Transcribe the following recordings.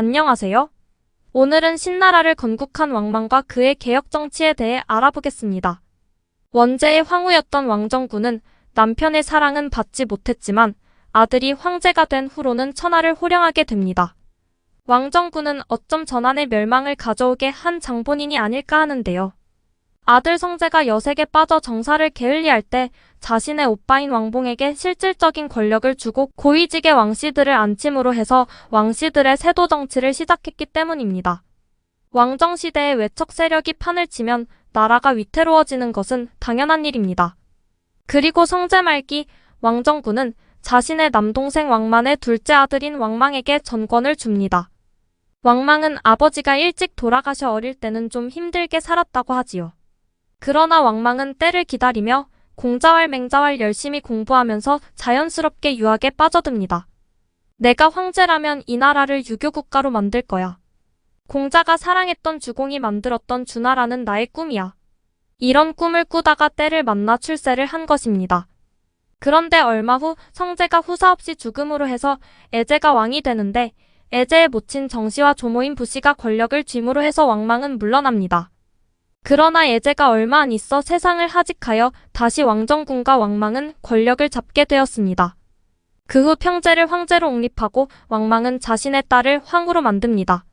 안녕하세요. 오늘은 신나라를 건국한 왕망과 그의 개혁 정치에 대해 알아보겠습니다. 원제의 황후였던 왕정군은 남편의 사랑은 받지 못했지만 아들이 황제가 된 후로는 천하를 호령하게 됩니다. 왕정군은 어쩜 전한의 멸망을 가져오게 한 장본인이 아닐까 하는데요. 아들 성제가 여색에 빠져 정사를 게을리할 때 자신의 오빠인 왕봉에게 실질적인 권력을 주고 고위직의 왕씨들을 안침으로 해서 왕씨들의 세도 정치를 시작했기 때문입니다. 왕정시대의 외척 세력이 판을 치면 나라가 위태로워지는 것은 당연한 일입니다. 그리고 성제 말기 왕정군은 자신의 남동생 왕만의 둘째 아들인 왕망에게 전권을 줍니다. 왕망은 아버지가 일찍 돌아가셔 어릴 때는 좀 힘들게 살았다고 하지요. 그러나 왕망은 때를 기다리며 공자왈 맹자왈 열심히 공부하면서 자연스럽게 유학에 빠져듭니다. 내가 황제라면 이 나라를 유교국가로 만들 거야. 공자가 사랑했던 주공이 만들었던 주나라는 나의 꿈이야. 이런 꿈을 꾸다가 때를 만나 출세를 한 것입니다. 그런데 얼마 후 성제가 후사 없이 죽음으로 해서 애제가 왕이 되는데 애제의 모친 정씨와 조모인 부씨가 권력을 쥡으로 해서 왕망은 물러납니다. 그러나 애제가 얼마 안 있어 세상을 하직하여 다시 왕정군과 왕망은 권력을 잡게 되었습니다. 그 후 평제를 황제로 옹립하고 왕망은 자신의 딸을 황후로 만듭니다.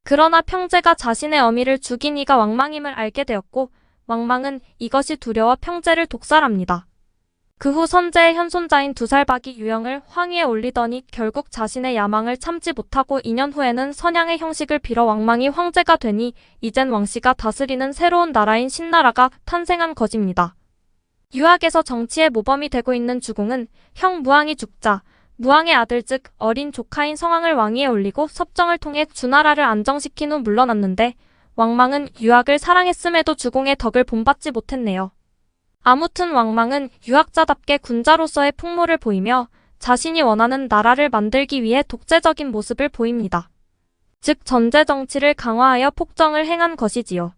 그러나 평제가 자신의 어미를 죽인 이가 왕망임을 알게 되었고 왕망은 이것이 두려워 평제를 독살합니다. 그 후 선제의 현손자인 2살 박이 유영을 황위에 올리더니 결국 자신의 야망을 참지 못하고 2년 후에는 선양의 형식을 빌어 왕망이 황제가 되니 이젠 왕씨가 다스리는 새로운 나라인 신나라가 탄생한 것입니다. 유학에서 정치의 모범이 되고 있는 주공은 형 무왕이 죽자 무왕의 아들 즉 어린 조카인 성왕을 왕위에 올리고 섭정을 통해 주나라를 안정시킨 후 물러났는데 왕망은 유학을 사랑했음에도 주공의 덕을 본받지 못했네요. 아무튼 왕망은 유학자답게 군자로서의 풍모를 보이며 자신이 원하는 나라를 만들기 위해 독재적인 모습을 보입니다. 즉 전제 정치를 강화하여 폭정을 행한 것이지요.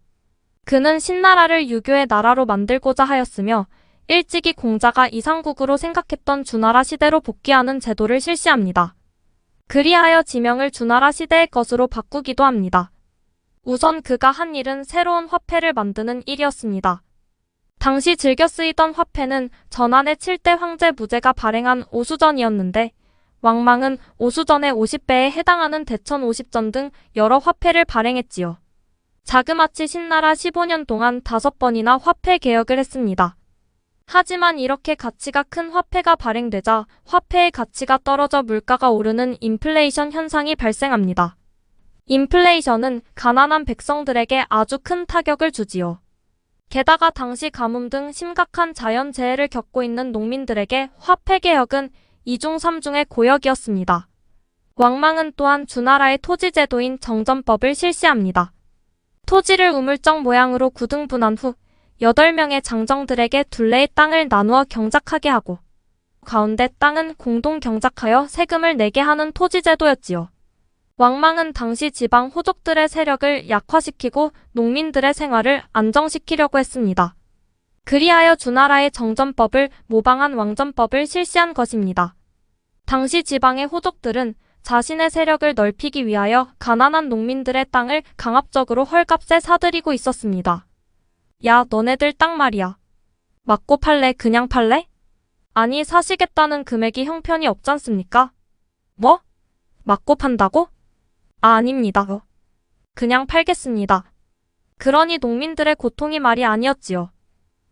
그는 신나라를 유교의 나라로 만들고자 하였으며 일찍이 공자가 이상국으로 생각했던 주나라 시대로 복귀하는 제도를 실시합니다. 그리하여 지명을 주나라 시대의 것으로 바꾸기도 합니다. 우선 그가 한 일은 새로운 화폐를 만드는 일이었습니다. 당시 즐겨 쓰이던 화폐는 전한의 7대 황제 무제가 발행한 오수전이었는데 왕망은 오수전의 50배에 해당하는 대천 50전 등 여러 화폐를 발행했지요. 자그마치 신나라 15년 동안 5번이나 화폐 개혁을 했습니다. 하지만 이렇게 가치가 큰 화폐가 발행되자 화폐의 가치가 떨어져 물가가 오르는 인플레이션 현상이 발생합니다. 인플레이션은 가난한 백성들에게 아주 큰 타격을 주지요. 게다가 당시 가뭄 등 심각한 자연재해를 겪고 있는 농민들에게 화폐 개혁은 2중 3중의 고역이었습니다. 왕망은 또한 주나라의 토지제도인 정전법을 실시합니다. 토지를 우물정 모양으로 구등분한 후 8명의 장정들에게 둘레의 땅을 나누어 경작하게 하고 가운데 땅은 공동 경작하여 세금을 내게 하는 토지제도였지요. 왕망은 당시 지방 호족들의 세력을 약화시키고 농민들의 생활을 안정시키려고 했습니다. 그리하여 주나라의 정전법을 모방한 왕전법을 실시한 것입니다. 당시 지방의 호족들은 자신의 세력을 넓히기 위하여 가난한 농민들의 땅을 강압적으로 헐값에 사들이고 있었습니다. 야, 너네들 땅 말이야. 맞고 팔래? 그냥 팔래? 아니, 사시겠다는 금액이 형편이 없잖습니까? 뭐? 맞고 판다고? 아닙니다. 그냥 팔겠습니다. 그러니 농민들의 고통이 말이 아니었지요.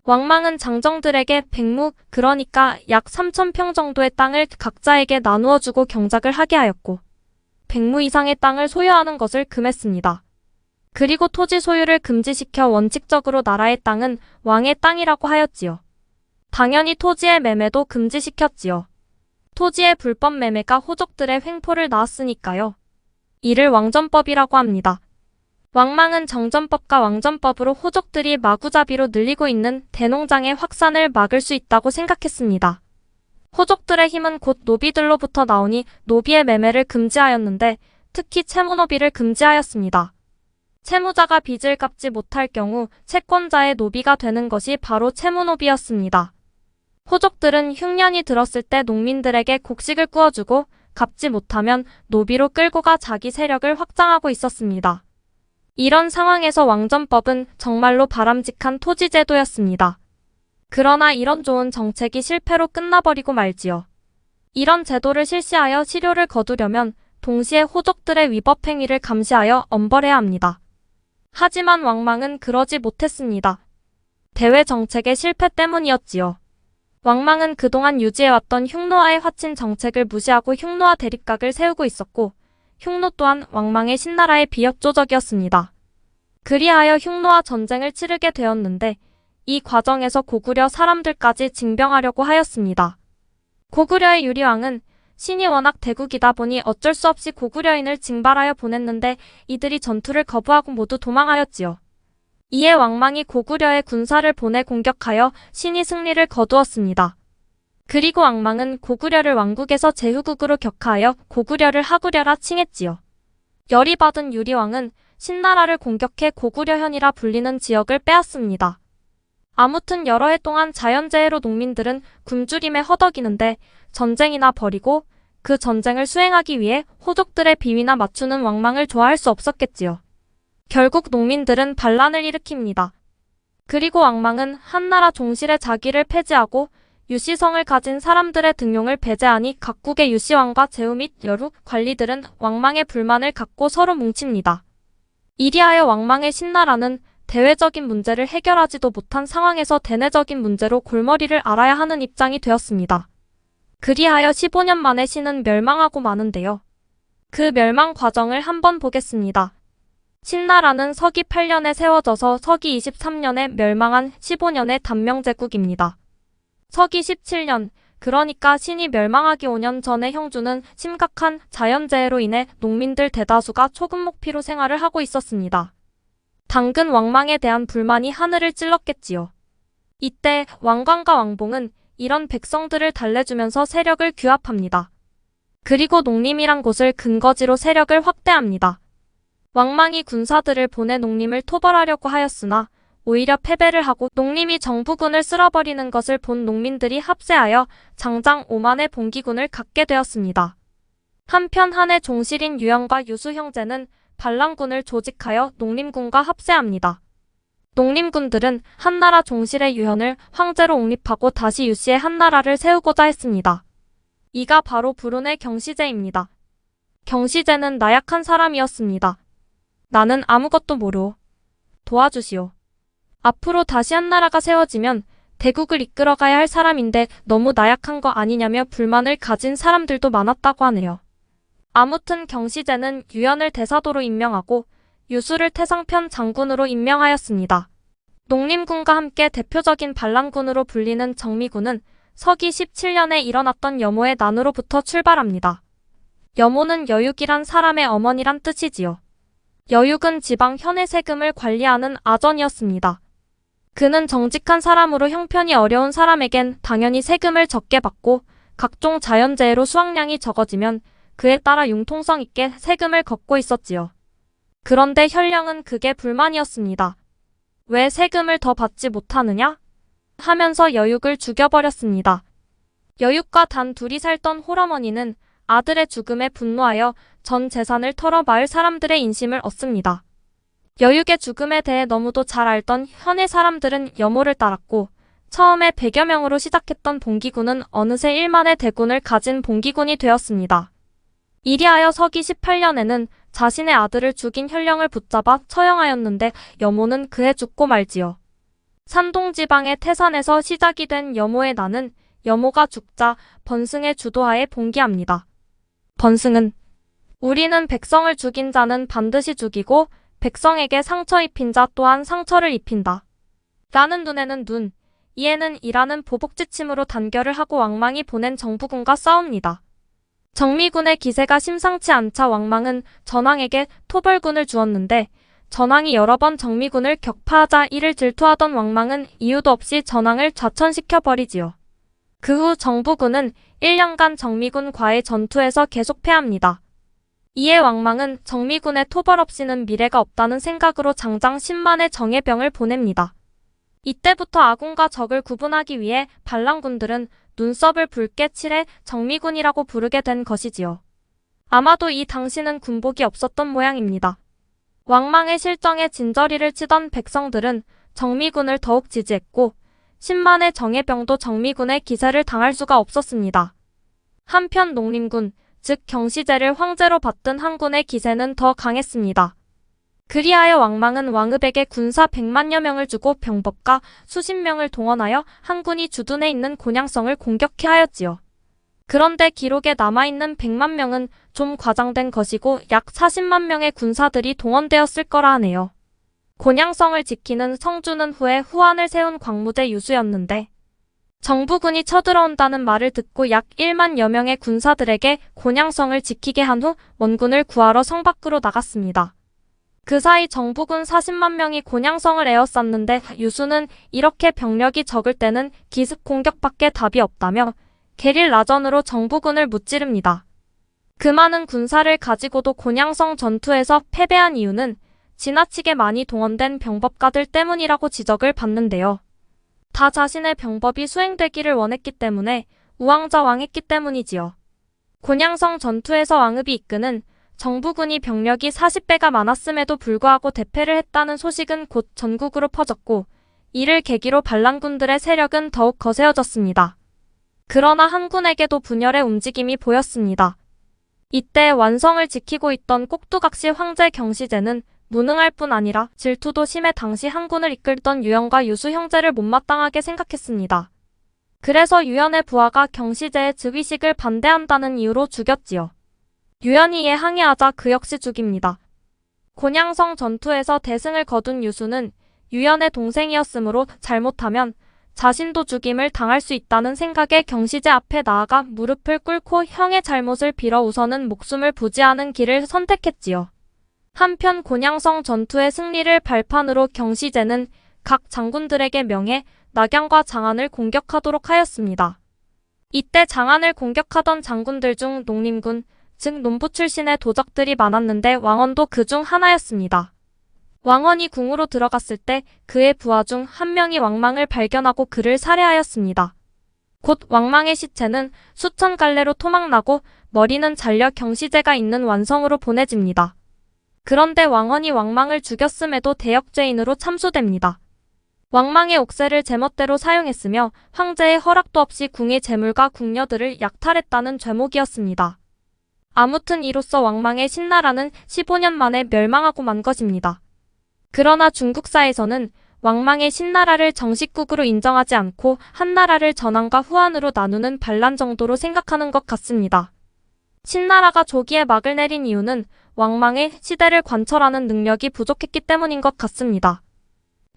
왕망은 장정들에게 백무, 그러니까 약 3,000평 정도의 땅을 각자에게 나누어 주고 경작을 하게 하였고 백무 이상의 땅을 소유하는 것을 금했습니다. 그리고 토지 소유를 금지시켜 원칙적으로 나라의 땅은 왕의 땅이라고 하였지요. 당연히 토지의 매매도 금지시켰지요. 토지의 불법 매매가 호족들의 횡포를 낳았으니까요. 이를 왕전법이라고 합니다. 왕망은 정전법과 왕전법으로 호족들이 마구잡이로 늘리고 있는 대농장의 확산을 막을 수 있다고 생각했습니다. 호족들의 힘은 곧 노비들로부터 나오니 노비의 매매를 금지하였는데 특히 채무노비를 금지하였습니다. 채무자가 빚을 갚지 못할 경우 채권자의 노비가 되는 것이 바로 채무노비였습니다. 호족들은 흉년이 들었을 때 농민들에게 곡식을 구워주고 갚지 못하면 노비로 끌고 가 자기 세력을 확장하고 있었습니다. 이런 상황에서 왕전법은 정말로 바람직한 토지제도였습니다. 그러나 이런 좋은 정책이 실패로 끝나버리고 말지요. 이런 제도를 실시하여 실효를 거두려면 동시에 호족들의 위법 행위를 감시하여 엄벌해야 합니다. 하지만 왕망은 그러지 못했습니다. 대외 정책의 실패 때문이었지요. 왕망은 그동안 유지해왔던 흉노와의 화친 정책을 무시하고 흉노와 대립각을 세우고 있었고 흉노 또한 왕망의 신나라의 비협조적이었습니다. 그리하여 흉노와 전쟁을 치르게 되었는데 이 과정에서 고구려 사람들까지 징병하려고 하였습니다. 고구려의 유리왕은 신이 워낙 대국이다 보니 어쩔 수 없이 고구려인을 징발하여 보냈는데 이들이 전투를 거부하고 모두 도망하였지요. 이에 왕망이 고구려의 군사를 보내 공격하여 신이 승리를 거두었습니다. 그리고 왕망은 고구려를 왕국에서 제후국으로 격하하여 고구려를 하구려라 칭했지요. 열이 받은 유리왕은 신나라를 공격해 고구려현이라 불리는 지역을 빼앗습니다. 아무튼 여러 해 동안 자연재해로 농민들은 굶주림에 허덕이는데 전쟁이나 벌이고 그 전쟁을 수행하기 위해 호족들의 비위나 맞추는 왕망을 좋아할 수 없었겠지요. 결국 농민들은 반란을 일으킵니다. 그리고 왕망은 한나라 종실의 자기를 폐지하고 유시성을 가진 사람들의 등용을 배제하니 각국의 유시왕과 제후 및 여루 관리들은 왕망의 불만을 갖고 서로 뭉칩니다. 이리하여 왕망의 신나라는 대외적인 문제를 해결하지도 못한 상황에서 대내적인 문제로 골머리를 앓아야 하는 입장이 되었습니다. 그리하여 15년 만에 신은 멸망하고 마는데요. 그 멸망 과정을 한번 보겠습니다. 신나라는 서기 8년에 세워져서 서기 23년에 멸망한 15년의 단명제국입니다. 서기 17년, 그러니까 신이 멸망하기 5년 전에 형주는 심각한 자연재해로 인해 농민들 대다수가 초금목피로 생활을 하고 있었습니다. 당근 왕망에 대한 불만이 하늘을 찔렀겠지요. 이때 왕관과 왕봉은 이런 백성들을 달래주면서 세력을 규합합니다. 그리고 농림이란 곳을 근거지로 세력을 확대합니다. 왕망이 군사들을 보내 농림을 토벌하려고 하였으나 오히려 패배를 하고 농림이 정부군을 쓸어버리는 것을 본 농민들이 합세하여 장장 5만의 봉기군을 갖게 되었습니다. 한편 한해 종실인 유영과 유수 형제는 반란군을 조직하여 농림군과 합세합니다. 농림군들은 한나라 종실의 유현을 황제로 옹립하고 다시 유씨의 한나라를 세우고자 했습니다. 이가 바로 불운의 경시제입니다. 경시제는 나약한 사람이었습니다. 나는 아무것도 모르오. 도와주시오. 앞으로 다시 한나라가 세워지면 대국을 이끌어가야 할 사람인데 너무 나약한 거 아니냐며 불만을 가진 사람들도 많았다고 하네요. 아무튼 경시제는 유연을 대사도로 임명하고 유수를 태상편 장군으로 임명하였습니다. 농림군과 함께 대표적인 반란군으로 불리는 정미군은 서기 17년에 일어났던 여모의 난으로부터 출발합니다. 여모는 여육이란 사람의 어머니란 뜻이지요. 여육은 지방 현의 세금을 관리하는 아전이었습니다. 그는 정직한 사람으로 형편이 어려운 사람에겐 당연히 세금을 적게 받고 각종 자연재해로 수확량이 적어지면 그에 따라 융통성 있게 세금을 걷고 있었지요. 그런데 현령은 그게 불만이었습니다. 왜 세금을 더 받지 못하느냐? 하면서 여육을 죽여버렸습니다. 여육과 단 둘이 살던 홀어머니는 아들의 죽음에 분노하여 전 재산을 털어 마을 사람들의 인심을 얻습니다. 여육의 죽음에 대해 너무도 잘 알던 현의 사람들은 여모를 따랐고 처음에 100여 명으로 시작했던 봉기군은 어느새 1만의 대군을 가진 봉기군이 되었습니다. 이리하여 서기 18년에는 자신의 아들을 죽인 현령을 붙잡아 처형하였는데 여모는 그해 죽고 말지요. 산동지방의 태산에서 시작이 된 여모의 난은 여모가 죽자 번승의 주도하에 봉기합니다. 번승은 우리는 백성을 죽인 자는 반드시 죽이고 백성에게 상처 입힌 자 또한 상처를 입힌다. 라는 눈에는 눈, 이에는 이라는 보복지침으로 단결을 하고 왕망이 보낸 정부군과 싸웁니다. 정미군의 기세가 심상치 않자 왕망은 전왕에게 토벌군을 주었는데 전왕이 여러 번 정미군을 격파하자 이를 질투하던 왕망은 이유도 없이 전왕을 좌천시켜버리지요. 그 후 정부군은 1년간 정미군과의 전투에서 계속 패합니다. 이에 왕망은 정미군의 토벌 없이는 미래가 없다는 생각으로 장장 10만의 정예병을 보냅니다. 이때부터 아군과 적을 구분하기 위해 반란군들은 눈썹을 붉게 칠해 정미군이라고 부르게 된 것이지요. 아마도 이 당시는 군복이 없었던 모양입니다. 왕망의 실정에 진저리를 치던 백성들은 정미군을 더욱 지지했고 10만의 정예병도 정미군의 기세를 당할 수가 없었습니다. 한편 농림군, 즉 경시제를 황제로 받든 한군의 기세는 더 강했습니다. 그리하여 왕망은 왕읍에게 군사 100만여 명을 주고 병법가 수십 명을 동원하여 한군이 주둔해 있는 곤양성을 공격해 하였지요. 그런데 기록에 남아있는 100만 명은 좀 과장된 것이고 약 40만 명의 군사들이 동원되었을 거라 하네요. 곤양성을 지키는 성주는 후에 후한을 세운 광무대 유수였는데 정부군이 쳐들어온다는 말을 듣고 약 1만여 명의 군사들에게 곤양성을 지키게 한 후 원군을 구하러 성 밖으로 나갔습니다. 그 사이 정부군 40만 명이 곤양성을 에워쌌는데 유수는 이렇게 병력이 적을 때는 기습 공격밖에 답이 없다며 게릴라전으로 정부군을 무찌릅니다. 그 많은 군사를 가지고도 곤양성 전투에서 패배한 이유는 지나치게 많이 동원된 병법가들 때문이라고 지적을 받는데요. 다 자신의 병법이 수행되기를 원했기 때문에 우왕좌왕했기 때문이지요. 곤양성 전투에서 왕읍이 이끄는 정부군이 병력이 40배가 많았음에도 불구하고 대패를 했다는 소식은 곧 전국으로 퍼졌고 이를 계기로 반란군들의 세력은 더욱 거세어졌습니다. 그러나 한군에게도 분열의 움직임이 보였습니다. 이때 완성을 지키고 있던 꼭두각시 황제 경시제는 무능할 뿐 아니라 질투도 심해 당시 한군을 이끌던 유연과 유수 형제를 못마땅하게 생각했습니다. 그래서 유연의 부하가 경시제의 즉위식을 반대한다는 이유로 죽였지요. 유연이 이에 항의하자 그 역시 죽입니다. 곤양성 전투에서 대승을 거둔 유수는 유연의 동생이었으므로 잘못하면 자신도 죽임을 당할 수 있다는 생각에 경시제 앞에 나아가 무릎을 꿇고 형의 잘못을 빌어 우선은 목숨을 부지하는 길을 선택했지요. 한편 곤양성 전투의 승리를 발판으로 경시제는 각 장군들에게 명해 낙양과 장안을 공격하도록 하였습니다. 이때 장안을 공격하던 장군들 중 농림군, 즉 농부 출신의 도적들이 많았는데 왕언도 그 중 하나였습니다. 왕언이 궁으로 들어갔을 때 그의 부하 중 한 명이 왕망을 발견하고 그를 살해하였습니다. 곧 왕망의 시체는 수천 갈래로 토막나고 머리는 잘려 경시제가 있는 완성으로 보내집니다. 그런데 왕언이 왕망을 죽였음에도 대역죄인으로 참수됩니다. 왕망의 옥새를 제멋대로 사용했으며 황제의 허락도 없이 궁의 재물과 궁녀들을 약탈했다는 죄목이었습니다. 아무튼 이로써 왕망의 신나라는 15년 만에 멸망하고 만 것입니다. 그러나 중국사에서는 왕망의 신나라를 정식국으로 인정하지 않고 한나라를 전한과 후한으로 나누는 반란 정도로 생각하는 것 같습니다. 신나라가 조기에 막을 내린 이유는 왕망의 시대를 관철하는 능력이 부족했기 때문인 것 같습니다.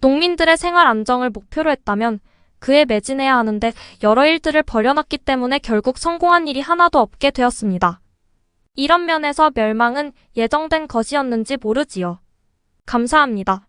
농민들의 생활 안정을 목표로 했다면 그에 매진해야 하는데 여러 일들을 벌여놨기 때문에 결국 성공한 일이 하나도 없게 되었습니다. 이런 면에서 멸망은 예정된 것이었는지 모르지요. 감사합니다.